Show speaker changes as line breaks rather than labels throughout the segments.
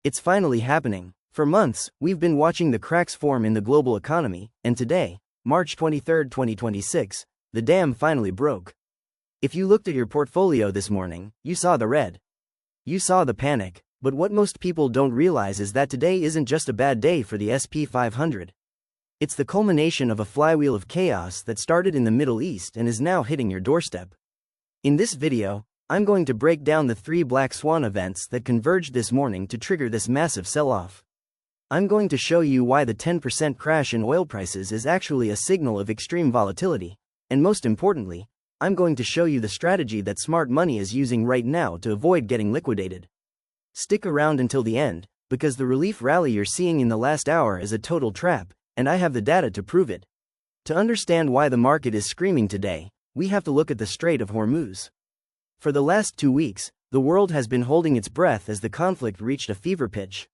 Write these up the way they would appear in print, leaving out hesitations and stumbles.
It's finally happening. For months, we've been watching the cracks form in the global economy, and today, March 23, 2026, the dam finally broke. If you looked at your portfolio this morning, you saw the red. You saw the panic. But what most people don't realize is that today isn't just a bad day for the S&P 500. It's the culmination of a flywheel of chaos that started in the Middle East and is now hitting your doorstep. In this video, I'm going to break down the 3 black swan events that converged this morning to trigger this massive sell-off. I'm going to show you why the 10% crash in oil prices is actually a signal of extreme volatility, and most importantly, I'm going to show you the strategy that smart money is using right now to avoid getting liquidated. Stick around until the end, because the relief rally you're seeing in the last hour is a total trap, and I have the data to prove it. To understand why the market is screaming today, we have to look at the Strait of Hormuz. For the last 2 weeks, the world has been holding its breath as the conflict reached a fever pitch.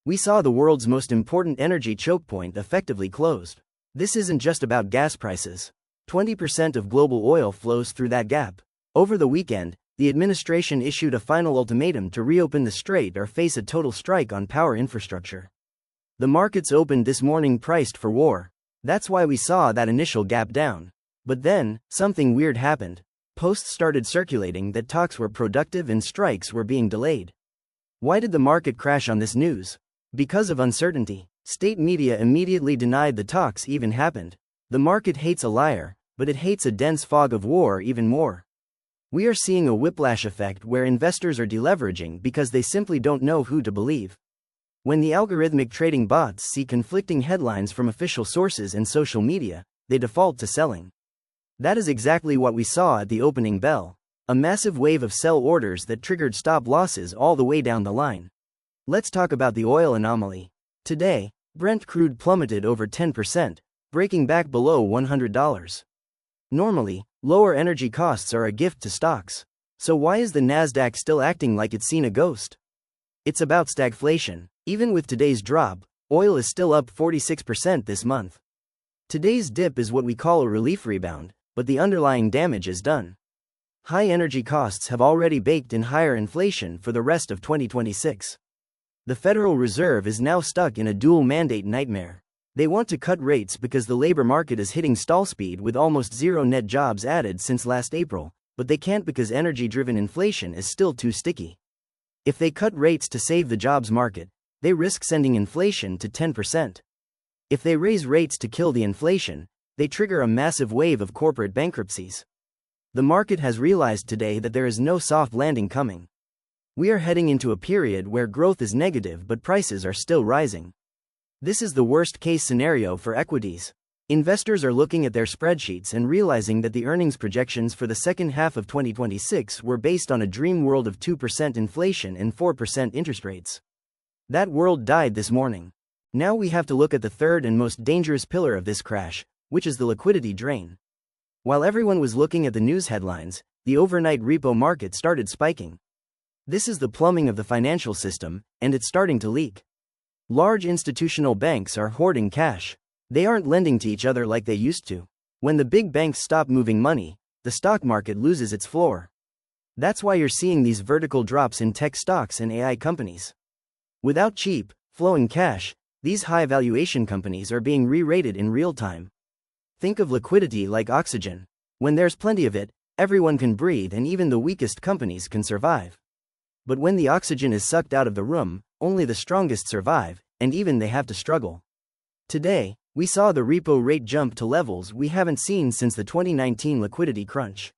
We saw the world's most important energy choke point effectively closed. This isn't just about gas prices. 20% of global oil flows through that gap. Over the weekend, the administration issued a final ultimatum to reopen the strait or face a total strike on power infrastructure. The markets opened this morning priced for war. That's why we saw that initial gap down. But then, something weird happened. Posts started circulating that talks were productive and strikes were being delayed. Why did the market crash on this news? Because of uncertainty. State media immediately denied the talks even happened. The market hates a liar, but it hates a dense fog of war even more. We are seeing a whiplash effect where investors are deleveraging because they simply don't know who to believe. When the algorithmic trading bots see conflicting headlines from official sources and social media, they default to selling. That is exactly what we saw at the opening bell. A massive wave of sell orders that triggered stop losses all the way down the line. Let's talk about the oil anomaly. Today, Brent crude plummeted over 10%, breaking back below $100. Normally, lower energy costs are a gift to stocks. So why is the Nasdaq still acting like it's seen a ghost? It's about stagflation. Even with today's drop, oil is still up 46% this month. Today's dip is what we call a relief rebound, but the underlying damage is done. High energy costs have already baked in higher inflation for the rest of 2026. The Federal Reserve is now stuck in a dual mandate nightmare. They want to cut rates because the labor market is hitting stall speed with almost zero net jobs added since last April, but they can't because energy-driven inflation is still too sticky. If they cut rates to save the jobs market, they risk sending inflation to 10%. If they raise rates to kill the inflation, they trigger a massive wave of corporate bankruptcies. The market has realized today that there is no soft landing coming. We are heading into a period where growth is negative but prices are still rising. This is the worst-case scenario for equities. Investors are looking at their spreadsheets and realizing that the earnings projections for the second half of 2026 were based on a dream world of 2% inflation and 4% interest rates. That world died this morning. Now we have to look at the third and most dangerous pillar of this crash, which is the liquidity drain. While everyone was looking at the news headlines, the overnight repo market started spiking. This is the plumbing of the financial system, and it's starting to leak. Large institutional banks are hoarding cash. They aren't lending to each other like they used to. When the big banks stop moving money, the stock market loses its floor. That's why you're seeing these vertical drops in tech stocks and AI companies. Without cheap, flowing cash, these high valuation companies are being re-rated in real time. Think of liquidity like oxygen. When there's plenty of it, everyone can breathe and even the weakest companies can survive. But when the oxygen is sucked out of the room, only the strongest survive, and even they have to struggle. Today, we saw the repo rate jump to levels we haven't seen since the 2019 liquidity crunch.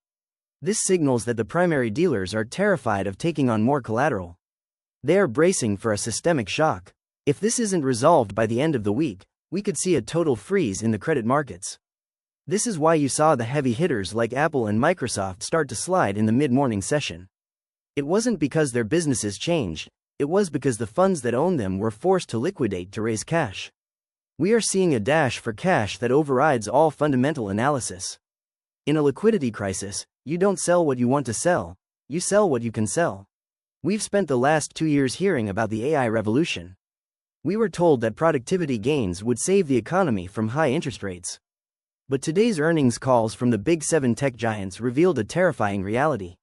This signals that the primary dealers are terrified of taking on more collateral. They are bracing for a systemic shock. If this isn't resolved by the end of the week, we could see a total freeze in the credit markets. This is why you saw the heavy hitters like Apple and Microsoft start to slide in the mid-morning session. It wasn't because their businesses changed. It was because the funds that own them were forced to liquidate to raise cash. We are seeing a dash for cash that overrides all fundamental analysis. In a liquidity crisis, you don't sell what you want to sell, you sell what you can sell. We've spent the last 2 years hearing about the AI revolution. We were told that productivity gains would save the economy from high interest rates. But today's earnings calls from the Big 7 tech giants revealed a terrifying reality.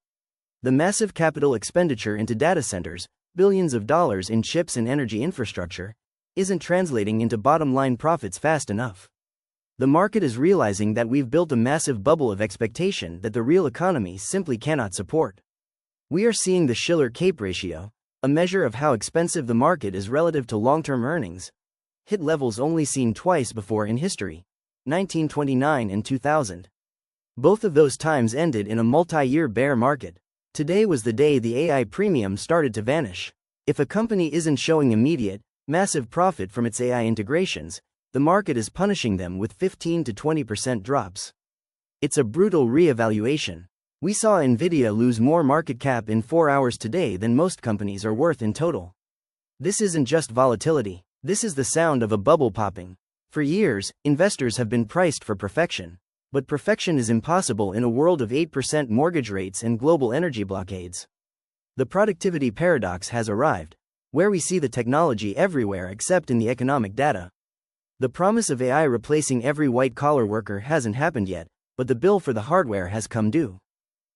The massive capital expenditure into data centers, billions of dollars in chips and energy infrastructure, isn't translating into bottom-line profits fast enough. The market is realizing that we've built a massive bubble of expectation that the real economy simply cannot support. We are seeing the Shiller-Cape ratio, a measure of how expensive the market is relative to long-term earnings, hit levels only seen twice before in history, 1929 and 2000. Both of those times ended in a multi-year bear market. Today was the day the AI premium started to vanish. If a company isn't showing immediate, massive profit from its AI integrations, the market is punishing them with 15 to 20% drops. It's a brutal re-evaluation. We saw Nvidia lose more market cap in 4 hours today than most companies are worth in total. This isn't just volatility, this is the sound of a bubble popping. For years, investors have been priced for perfection. But perfection is impossible in a world of 8% mortgage rates and global energy blockades. The productivity paradox has arrived, where we see the technology everywhere except in the economic data. The promise of AI replacing every white-collar worker hasn't happened yet, but the bill for the hardware has come due.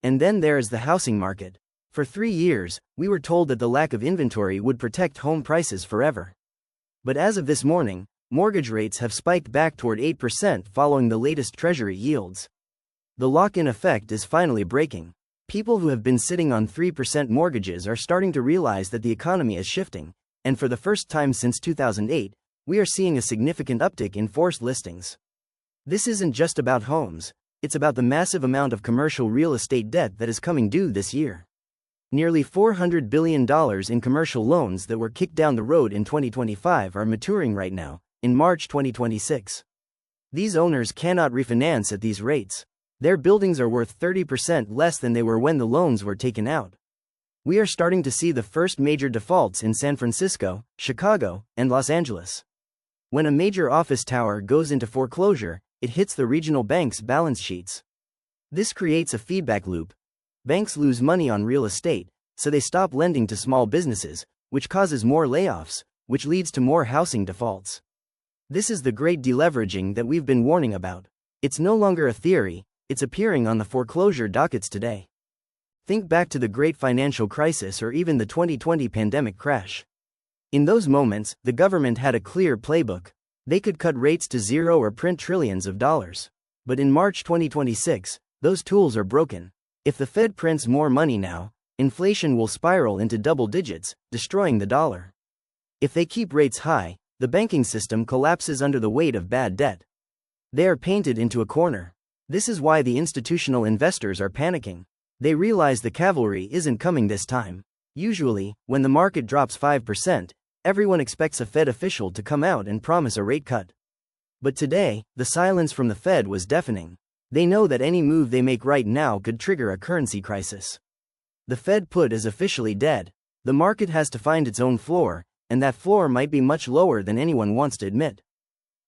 And then there is the housing market. For 3 years, we were told that the lack of inventory would protect home prices forever. But as of this morning, mortgage rates have spiked back toward 8% following the latest Treasury yields. The lock-in effect is finally breaking. People who have been sitting on 3% mortgages are starting to realize that the economy is shifting, and for the first time since 2008, we are seeing a significant uptick in forced listings. This isn't just about homes, it's about the massive amount of commercial real estate debt that is coming due this year. Nearly $400 billion in commercial loans that were kicked down the road in 2025 are maturing right now, in March 2026. These owners cannot refinance at these rates. Their buildings are worth 30% less than they were when the loans were taken out. We are starting to see the first major defaults in San Francisco, Chicago, and Los Angeles. When a major office tower goes into foreclosure, it hits the regional banks' balance sheets. This creates a feedback loop. Banks lose money on real estate, so they stop lending to small businesses, which causes more layoffs, which leads to more housing defaults. This is the great deleveraging that we've been warning about. It's no longer a theory, it's appearing on the foreclosure dockets today. Think back to the great financial crisis or even the 2020 pandemic crash. In those moments, the government had a clear playbook. They could cut rates to zero or print trillions of dollars. But in March 2026, those tools are broken. If the Fed prints more money now, inflation will spiral into double digits, destroying the dollar. If they keep rates high, the banking system collapses under the weight of bad debt. They are painted into a corner. This is why the institutional investors are panicking. They realize the cavalry isn't coming this time. Usually, when the market drops 5%, everyone expects a Fed official to come out and promise a rate cut. But today, the silence from the Fed was deafening. They know that any move they make right now could trigger a currency crisis. The Fed put is officially dead. The market has to find its own floor, and that floor might be much lower than anyone wants to admit.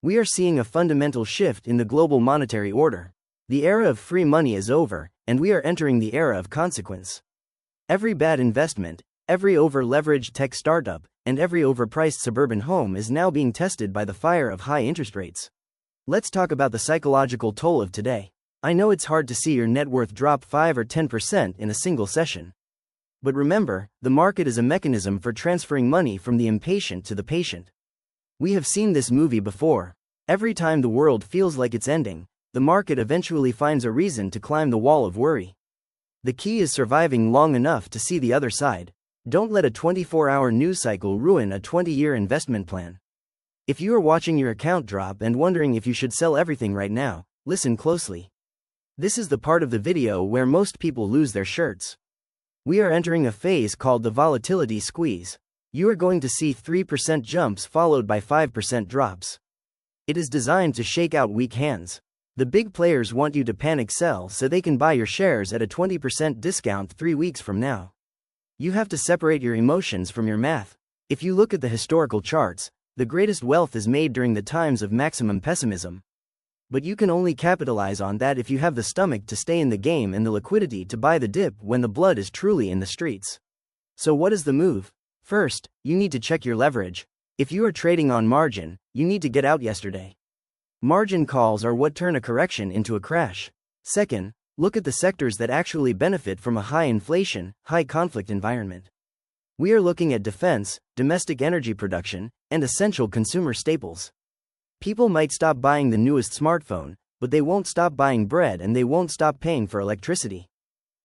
We are seeing a fundamental shift in the global monetary order. The era of free money is over, and we are entering the era of consequence. Every bad investment, every over-leveraged tech startup, and every overpriced suburban home is now being tested by the fire of high interest rates. Let's talk about the psychological toll of today. I know it's hard to see your net worth drop 5 or 10% in a single session. But remember, the market is a mechanism for transferring money from the impatient to the patient. We have seen this movie before. Every time the world feels like it's ending, the market eventually finds a reason to climb the wall of worry. The key is surviving long enough to see the other side. Don't let a 24-hour news cycle ruin a 20-year investment plan. If you are watching your account drop and wondering if you should sell everything right now, listen closely. This is the part of the video where most people lose their shirts. We are entering a phase called the volatility squeeze. You are going to see 3% jumps followed by 5% drops. It is designed to shake out weak hands. The big players want you to panic sell so they can buy your shares at a 20% discount 3 weeks from now. You have to separate your emotions from your math. If you look at the historical charts, the greatest wealth is made during the times of maximum pessimism. But you can only capitalize on that if you have the stomach to stay in the game and the liquidity to buy the dip when the blood is truly in the streets. So what is the move? First, you need to check your leverage. If you are trading on margin, you need to get out yesterday. Margin calls are what turn a correction into a crash. Second, look at the sectors that actually benefit from a high inflation, high conflict environment. We are looking at defense, domestic energy production, and essential consumer staples. People might stop buying the newest smartphone, but they won't stop buying bread and they won't stop paying for electricity.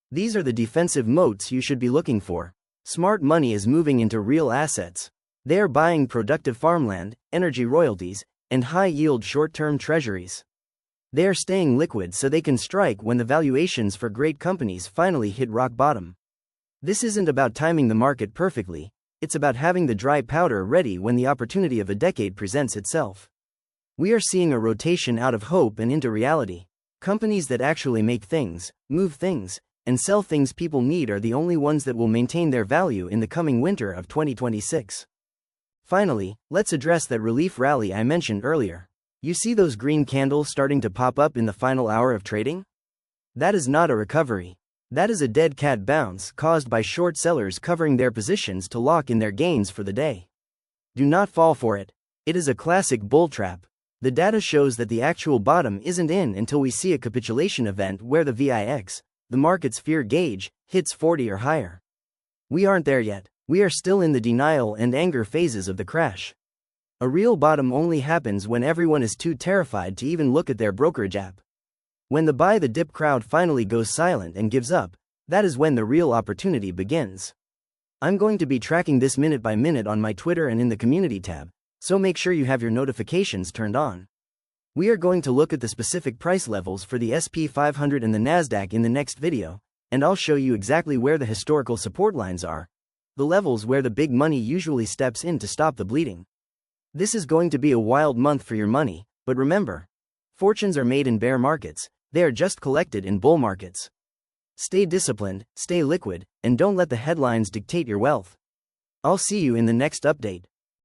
These are the defensive moats you should be looking for. Smart money is moving into real assets. They are buying productive farmland, energy royalties, and high-yield short-term treasuries. They are staying liquid so they can strike when the valuations for great companies finally hit rock bottom. This isn't about timing the market perfectly, it's about having the dry powder ready when the opportunity of a decade presents itself. We are seeing a rotation out of hope and into reality. Companies that actually make things, move things, and sell things people need are the only ones that will maintain their value in the coming winter of 2026. Finally, let's address that relief rally I mentioned earlier. You see those green candles starting to pop up in the final hour of trading? That is not a recovery. That is a dead cat bounce caused by short sellers covering their positions to lock in their gains for the day. Do not fall for it. It is a classic bull trap. The data shows that the actual bottom isn't in until we see a capitulation event where the VIX, the market's fear gauge, hits 40 or higher. We aren't there yet. We are still in the denial and anger phases of the crash. A real bottom only happens when everyone is too terrified to even look at their brokerage app. When the buy the dip crowd finally goes silent and gives up, that is when the real opportunity begins. I'm going to be tracking this minute by minute on my Twitter and in the community tab, so make sure you have your notifications turned on. We are going to look at the specific price levels for the S&P 500 and the Nasdaq in the next video, and I'll show you exactly where the historical support lines are, the levels where the big money usually steps in to stop the bleeding. This is going to be a wild month for your money, but remember, fortunes are made in bear markets, they are just collected in bull markets. Stay disciplined, stay liquid, and don't let the headlines dictate your wealth. I'll see you in the next update.